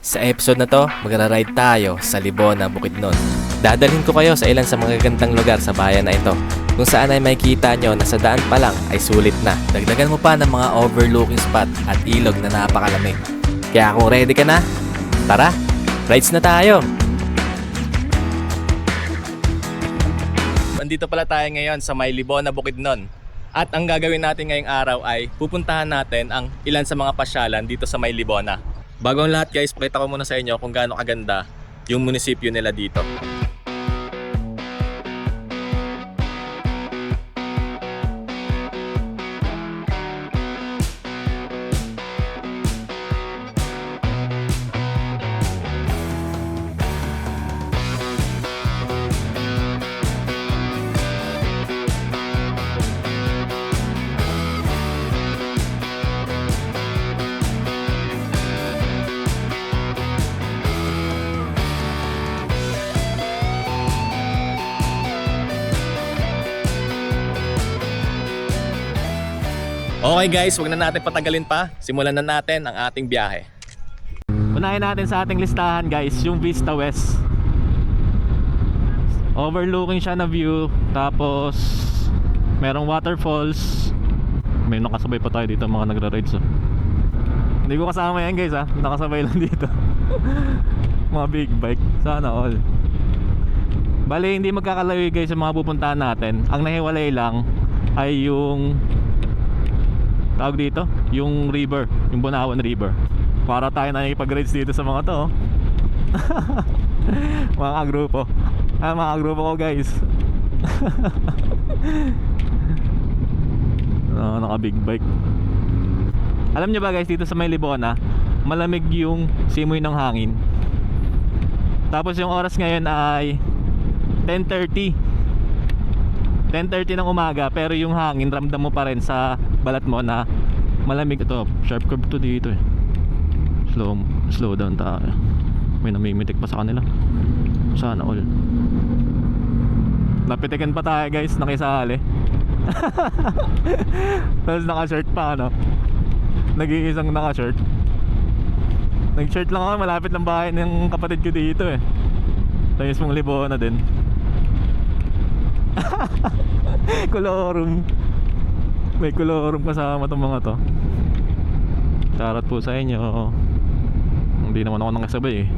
Sa episode na to, magra-ride tayo sa Libona, Bukidnon. Dadalhin ko kayo sa ilan sa mga gandang lugar sa bayan na ito, kung saan ay makikita nyo na sa daan pa lang ay sulit na. Dagdagan mo pa ng mga overlooking spot at ilog na napakalamig. Kaya kung ready ka na, tara, rides na tayo! Andito pala tayo ngayon sa may Libona, Bukidnon. At ang gagawin natin ngayong araw ay pupuntahan natin ang ilan sa mga pasyalan dito sa may Libona. Bago ang lahat guys, pakita ko muna sa inyo kung gaano kaganda yung munisipyo nila dito. Okay guys, wag na natin patagalin pa. Simulan na natin ang ating biyahe. Unahin natin sa ating listahan guys, yung Vista West. Overlooking siya na view. Tapos merong waterfalls. May nakasabay pa tayo dito mga nagra-rides oh. Hindi ko kasama yan guys ha. Nakasabay lang dito. Mga big bike. Sana all. Bali hindi magkakalayo guys sa mga pupuntahan natin. Ang nahiwalay lang ay yung tawag dito, yung river, yung Bunawan River. Para tayo na nakikipag-rides dito sa mga to mga grupo. Mga grupo ko guys. Naka big bike. Alam nyo ba guys, dito sa may Libona malamig yung simoy ng hangin. Tapos yung oras ngayon ay 10:30 ng umaga, pero yung hangin ramdam mo pa rin sa balat mo na malamig. Ito, sharp curve to dito eh. Slow down tayo. May namimitik pa sa kanila. Sana all. Napitikin pa tayo guys, nakisali. Tapos naka-shirt pa ano. Nag-iisang naka-shirt. Nag-shirt lang ako, malapit ng bahay ng kapatid ko dito eh. Tayo mong Libona din. Kolorum. May kolorum kasama itong mga to. Charot po sa inyo. Hindi naman ako nakasabay eh.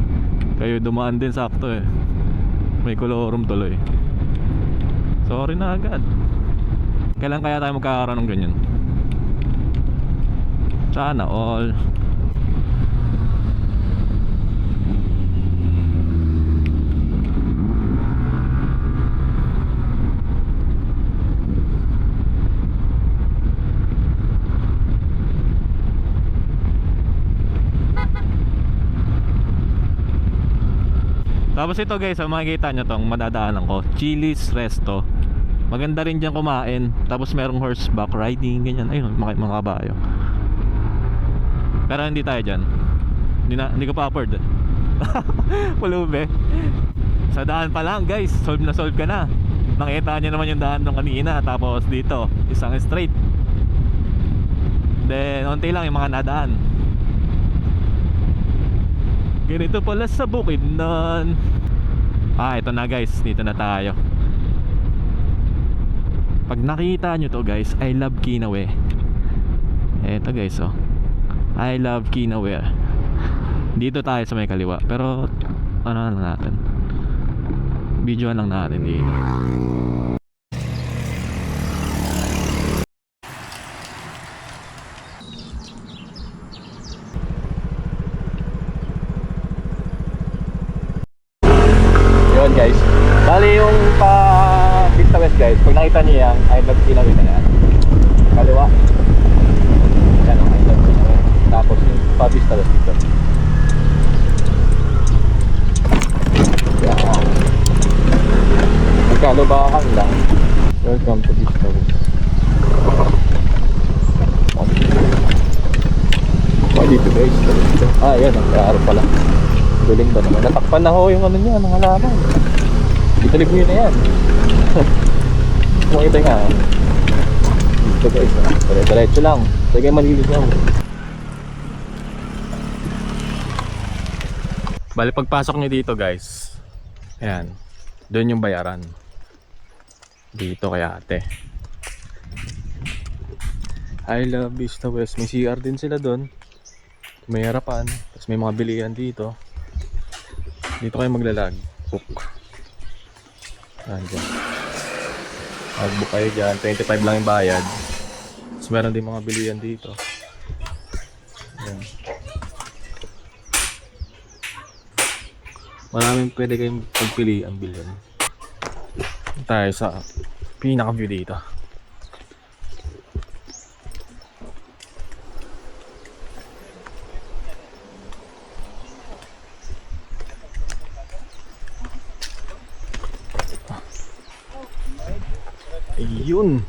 Kayo dumaan din sakto eh. May kolorum tuloy. Sorry na agad. Kailan kaya tayo magkakaroon ng ganyan? Sana all. Tapos ito guys, makikita nyo tong madadaanan ko, Chili's Resto. Maganda rin dyan kumain. Tapos merong horseback riding, ganyan. Ayun, mga kabayo. Pero hindi tayo dyan. Hindi ko pa afford. Pulube. Sa daan pa lang guys, solve na solve ka na. Nakita nyo naman yung daan nung kanina. Tapos dito, isang straight. Then, unti lang yung mga nadaan. Ganito pala sa Bukidnon. Ito na guys, dito na tayo. Pag nakita nyo to guys, I love Kinawe. Eto guys oh, I love Kinawe. Dito tayo sa may kaliwa. Pero ano lang natin, videoan lang natin dito. Guys, bali yung pa Vista West guys, pag nakita niyo yan, I love Kinawe na yan. Kaliwa yan ang I love Kinawe. Tapos yung pa Vista West dito yan. Magkalubakan lang. Welcome to Vista West. Dito guys, yan ang klaro pala. Galing ba naman? Natakpan na ho yung ano niya, ng halaman. Italib nyo na yan. Makita nga. Dito guys, diretso lang. Sige, malilis lang. Bali pagpasok nyo dito guys, ayan, doon yung bayaran. Dito kay ate. I love Vista West. May CR din sila doon. May harapan. Tapos may mga bilihan dito. Dito kayo maglalag. Book. Ayan. Mag-book kayo dyan. 25 lang yung bayad. Tapos meron din mga bilihan dito. Ayan. Maraming pwede kayong pagpili ang bilhin. Tayo sa pinaka-view dito. Ayun.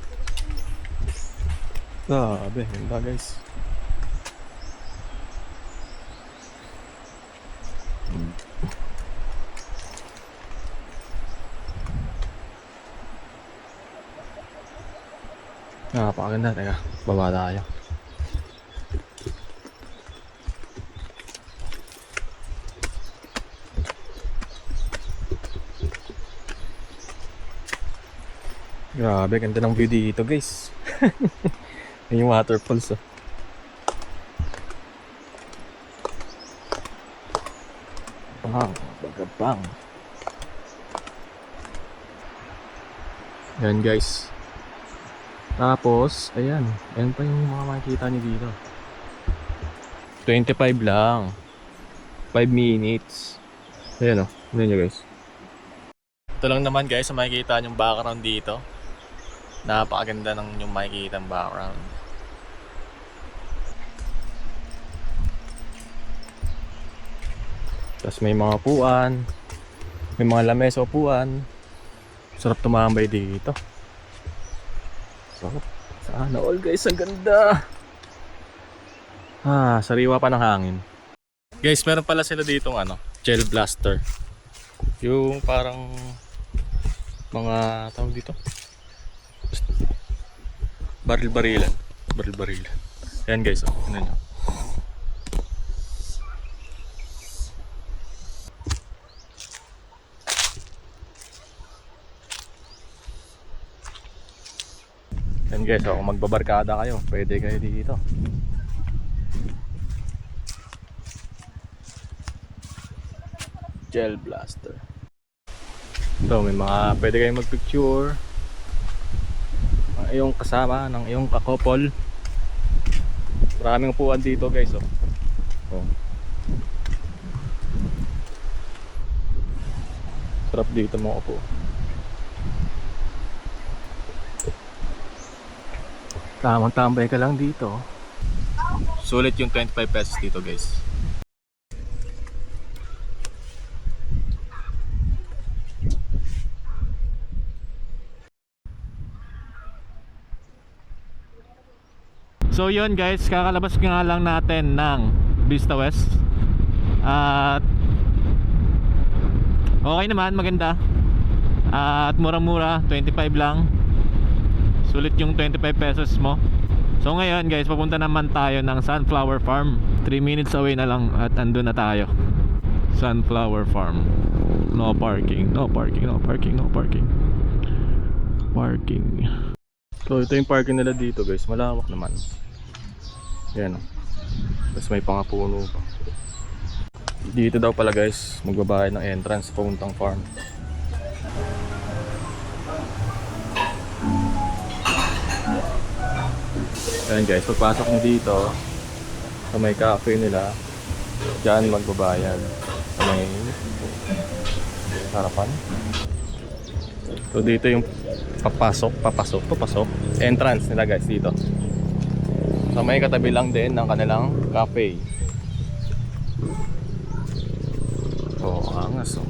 Grabe, ganda guys. Napakaganda. Teka, baba tayo. Grabe, ganda ng view dito guys. Yung waterfalls oh. Bang, bagabang. Yan guys. Tapos, ayan. Ayan pa yung mga makikita nyo dito. 25 lang. 5 minutes. Ayan o. Ayan nyo guys. Ito lang naman guys, makikita yung background dito. Napakaganda ng yung makikita ng background. Tapos may mga upuan. May mga lamesa upuan. Sarap tumambay dito. Sana all guys, ang ganda. Sariwa pa ng hangin. Guys, meron pala sila ditong gel blaster. Yung parang mga tawag dito. Baril-barilan. Ayan guys, ano nyo. Yan guys, kung magbabarkada kayo, pwede kayo dito. Gel blaster. Ito, may mga pwede kayong magpicture. Iyong kasama ng iyong kakopol. Maraming upuan dito guys oh. Sarap dito mga upo. Tamang tambay ka lang dito. Sulit yung 25 pesos dito guys. So yun guys, kakalabas nga lang natin ng Vista West. At okay naman, maganda. At murang-mura, 25 lang. Sulit yung 25 pesos mo. So ngayon guys, papunta naman tayo ng Sunflower Farm. 3 minutes away na lang at andun na tayo. Sunflower Farm. No parking. Parking. So ito yung parking nila dito guys, malawak naman. Yan o. Tapos may pangapuno pa. Dito daw pala guys, magbabayad ng entrance papuntang farm. Ayan guys, pagpasok nyo dito sa may cafe nila, dyan magbabayad sa may harapan. So dito yung papasok entrance nila guys dito. So may katabi lang din ng kanilang cafe. Angas oh.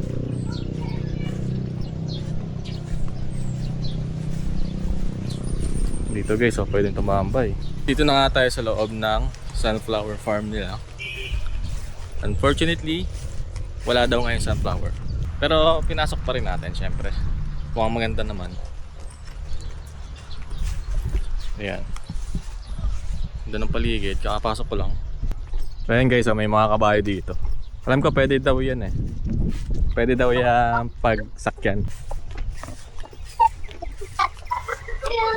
Dito guys pwedeng tumambay. Dito na nga tayo sa loob ng sunflower farm nila. Unfortunately, wala daw ngayon sunflower. Pero pinasok pa rin natin syempre. Mukhang maganda naman. Ayan. Ganda ng paligid, kakapasok ko lang. Ayan guys, may mga kabayo dito. Alam ko pwede daw yan eh. Pwede daw yan pagsakyan.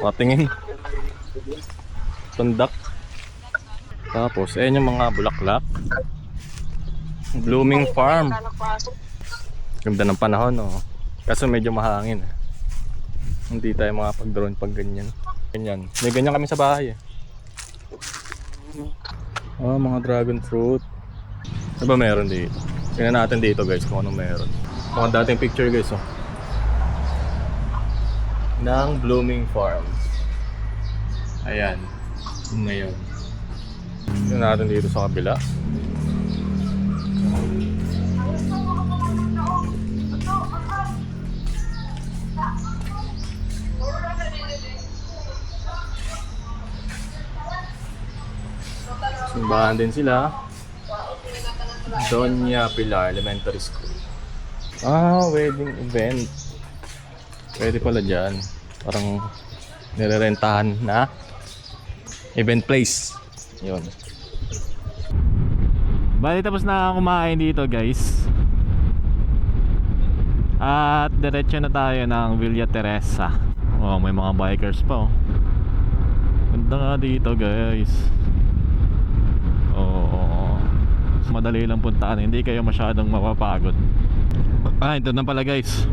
O, tingin. Tundak. Tapos, ayan yung mga bulaklak. Blooming farm. Ganda ng panahon, no? Kaso medyo mahangin. Hindi tayo makapag-drone pag ganyan. Ganyan. May ganyan kami sa bahay eh. Oh, mga dragon fruit. Ano ba meron dito? Tingnan natin dito guys kung anong meron. Mga dating picture guys oh. Ng blooming farm. Ayan. Ngayon. Tingnan natin dito sa kabila. Simbahan din sila. Doña Pilar Elementary School. Ah, wedding event. Pwede pala dyan. Parang nirerentahan na event place. Yun. Bali tapos na kumain dito guys. At diretso na tayo ng Villa Teresa. Oh, may mga bikers pa oh. Ganda nga dito guys. Oo. Madali lang puntaan, hindi kayo masyadong mapapagod. Ah, ito na pala guys.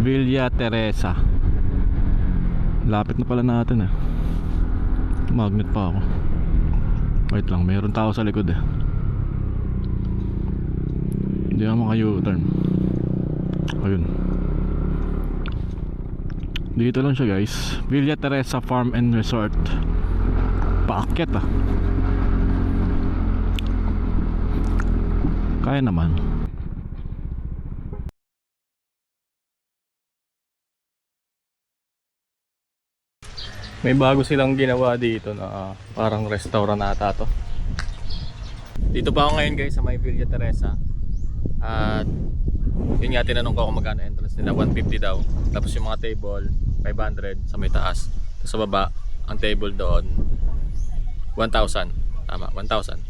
Villa Teresa. Lapit na pala natin eh. Magnet pa ako. Wait lang, mayroon tao sa likod eh. Hindi na maka-U-turn. Ayun. Dito lang siya guys. Villa Teresa Farm and Resort. Paakyat ah. Kaya naman. May bago silang ginawa dito na parang restaurant ata to. Dito pa ako ngayon guys sa may Villa Teresa. At yun nga, tinanong ko kung magkano entrance nila. 150 daw. Tapos yung mga table 500 sa may taas. Tapos sa baba ang table doon 1,000. Tama, 1,000.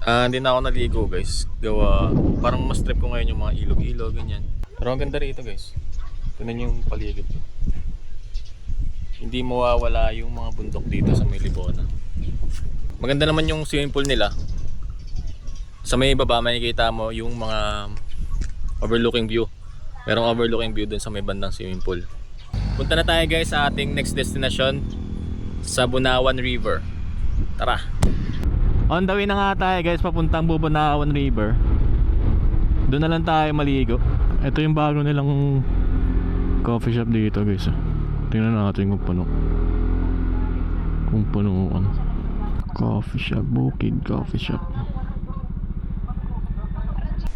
Hindi na ako naligo guys. Gawa, parang mas trip ko ngayon yung mga ilog-ilog, ganyan. Pero ang ganda rito guys. Tignan yung paligid. Hindi mawawala yung mga bundok dito sa may Libona. Maganda naman yung swimming pool nila. Sa may baba makikita mo yung mga overlooking view. Merong overlooking view dun sa may bandang swimming pool. Punta na tayo guys sa ating next destination, sa Bunawan River. Tara! On the way na nga tayo guys, papuntang Bubunawan River. Doon na lang tayo maligo. Ito yung bago nilang coffee shop dito guys. Tingnan natin kung puno. Kung punuan. Coffee shop, Bukid Coffee Shop.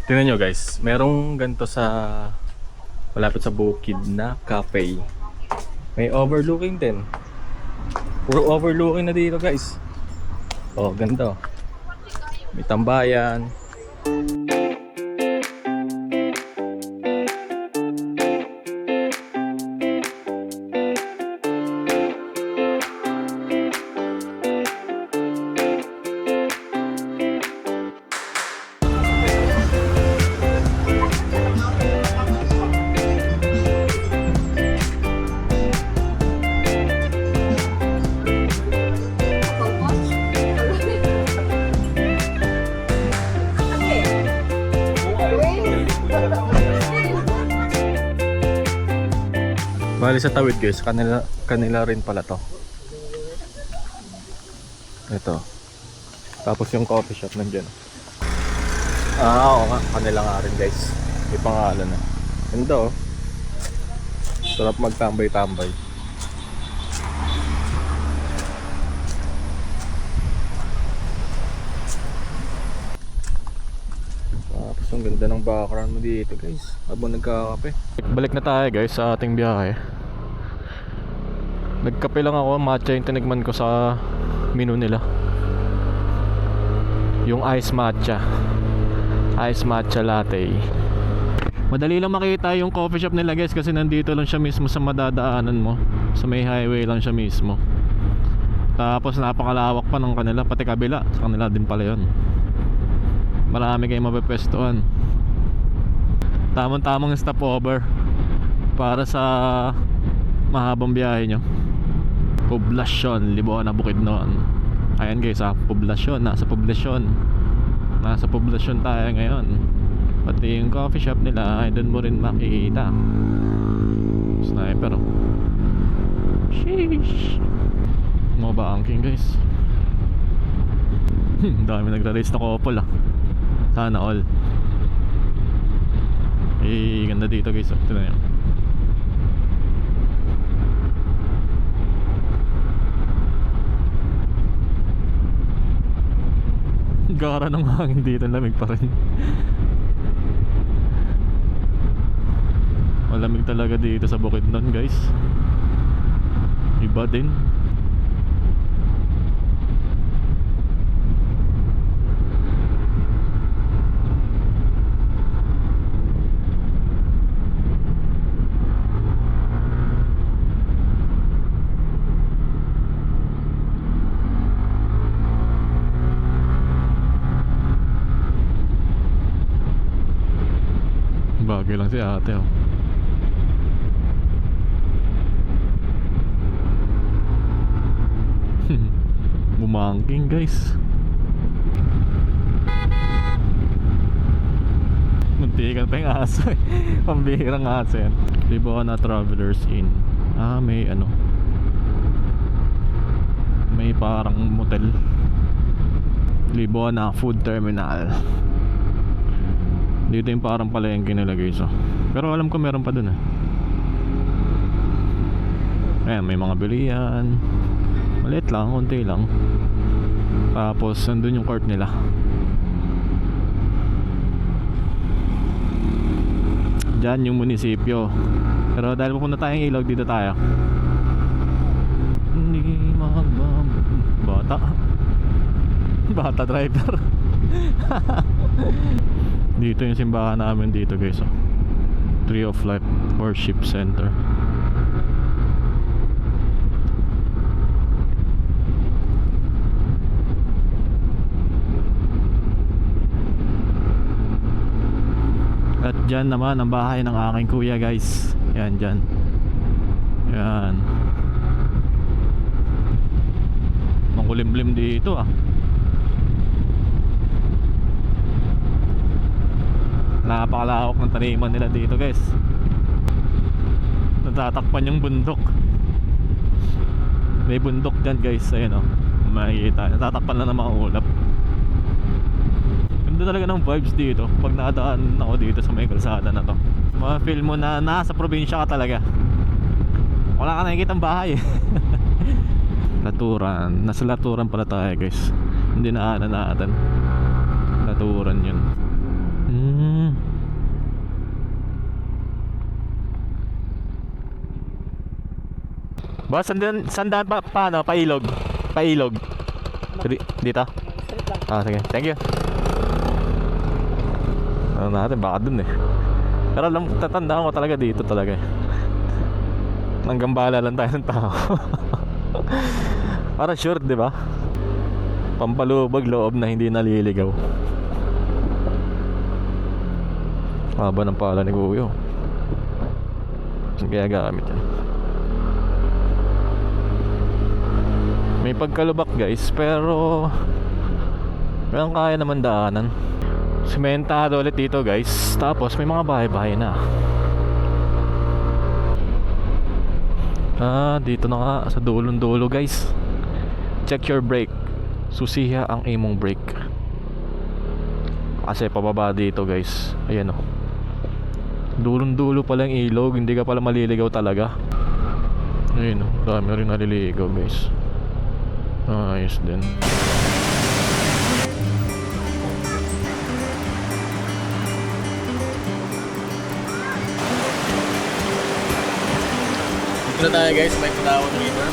Tingnan nyo guys, merong ganito sa malapit sa Bukid na cafe. May overlooking din. Puro overlooking na dito guys. Oh, ganda. May tambayan. Bali sa tawid guys, kanila rin pala to. Ito. Tapos yung coffee shop nandiyan. Oo nga, kanila nga rin guys. May pangalan na. Ganda oh. Sarap magtambay-tambay. Tapos ang ganda ng background mo dito guys habang nagkakape. Balik na tayo guys sa ating biyahe. Nagkape lang ako, matcha yung tinigman ko sa menu nila. Yung ice matcha. Ice matcha latte. Madali lang makita yung coffee shop nila guys kasi nandito lang siya mismo sa madadaanan mo. Sa may highway lang siya mismo. Tapos napakalawak pa ng kanila, pati kabila sa kanila din pala yun. Marami kayong mapepwestuhan. Tamang-tamang stopover para sa mahabang biyahe nyo. Poblasyon, Libuan na Bukidnon. Ayan guys ha, poblasyon, nasa poblasyon. Nasa poblasyon tayo ngayon. Pati yung coffee shop nila ay doon mo rin makikita. Sniper oh. Sheesh. Mga ba-angking guys. Dami nagra-race na couple ah. Sana all. Eh, ganda dito guys. Ito na yun. Gara ng hangin dito, lamig pa rin. Malamig talaga dito sa Bukidnon guys. Iba din. Bagay lang si ate oh. Bumangking guys. Muntikan pa yung aso eh. Pambihirang aso yan. Libuan na Travelers Inn. Ah, may ano, may parang motel. Libuan na Food Terminal. Dito yung parang palengke nila guys oh. Pero alam ko meron pa dun eh. Ayan, may mga bilihan. Maliit lang, konti lang. Tapos nandun yung court nila. Diyan yung munisipyo. Pero dahil pupunta tayong ilog, dito tayo. Hindi bata. Bata driver. Dito yung simbahan namin dito guys oh. Tree of Life Worship Center. At dyan naman ang bahay ng aking kuya guys. Yan dyan. Yan. Makulimlim dito ah. Napakalawak ng taniman nila dito guys. Natatakpan yung bundok. May bundok dyan guys. Ayun oh, makikita. Natatakpan lang ng mga ulap. Ganda talaga ng vibes dito pag nadaan ako dito sa may kalsada na to. Ma-feel mo na nasa probinsya ka talaga. Wala ka nakikita ang bahay eh. Laturan. Nasa Laturan pala tayo guys. Hindi na natin. Laturan yun. Boss, sandaan pa paano? Pailog. Pailog. Dito? Ah, sige. Thank you. Ano natin, baka dun eh. Pero alam, tatandaan ko talaga dito talaga eh. Nanggambala lang tayo ng tao. Para sure, di ba? Pampalubag loob na hindi naliligaw. Haba ng pala ni Kuya. Kaya gamit yan. May pagkalubak guys, pero kayang kaya naman daanan. Sementado ulit dito guys. Tapos may mga bahay-bahay na. Ah, dito na nga sa dulong-dulo guys. Check your brake. Susiha ang imong brake. Kasi pababa dito guys. Ayan o. Dulong-dulo pala yung ilog. Hindi ka pala maliligaw talaga. Ayun o, dami rin naliligaw guys. Ayos din. Dito na tayo guys, may Palawan River.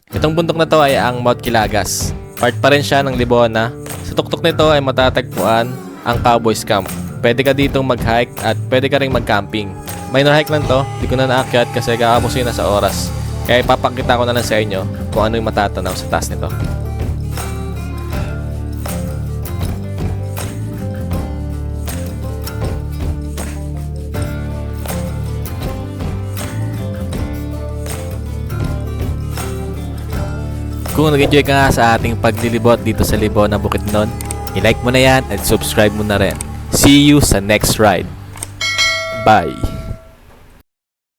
Itong bundok na to ay ang Mount Kilagas. Part pa rin siya ng Libona. Sa tuktok nito ay matatagpuan ang Cowboys Camp. Pwede ka ditong mag-hike at pwede ka rin mag-camping. Minor hike lang to, di ko na naakyat kasi kakamusin na sa oras. Kaya ipapakita ko na lang sa inyo kung ano yung matatanaw sa taas nito. Kung nag-enjoy ka nga sa ating paglilibot dito sa Libona, Bukidnon, i-like mo na yan at subscribe mo na rin. See you sa next ride. Bye!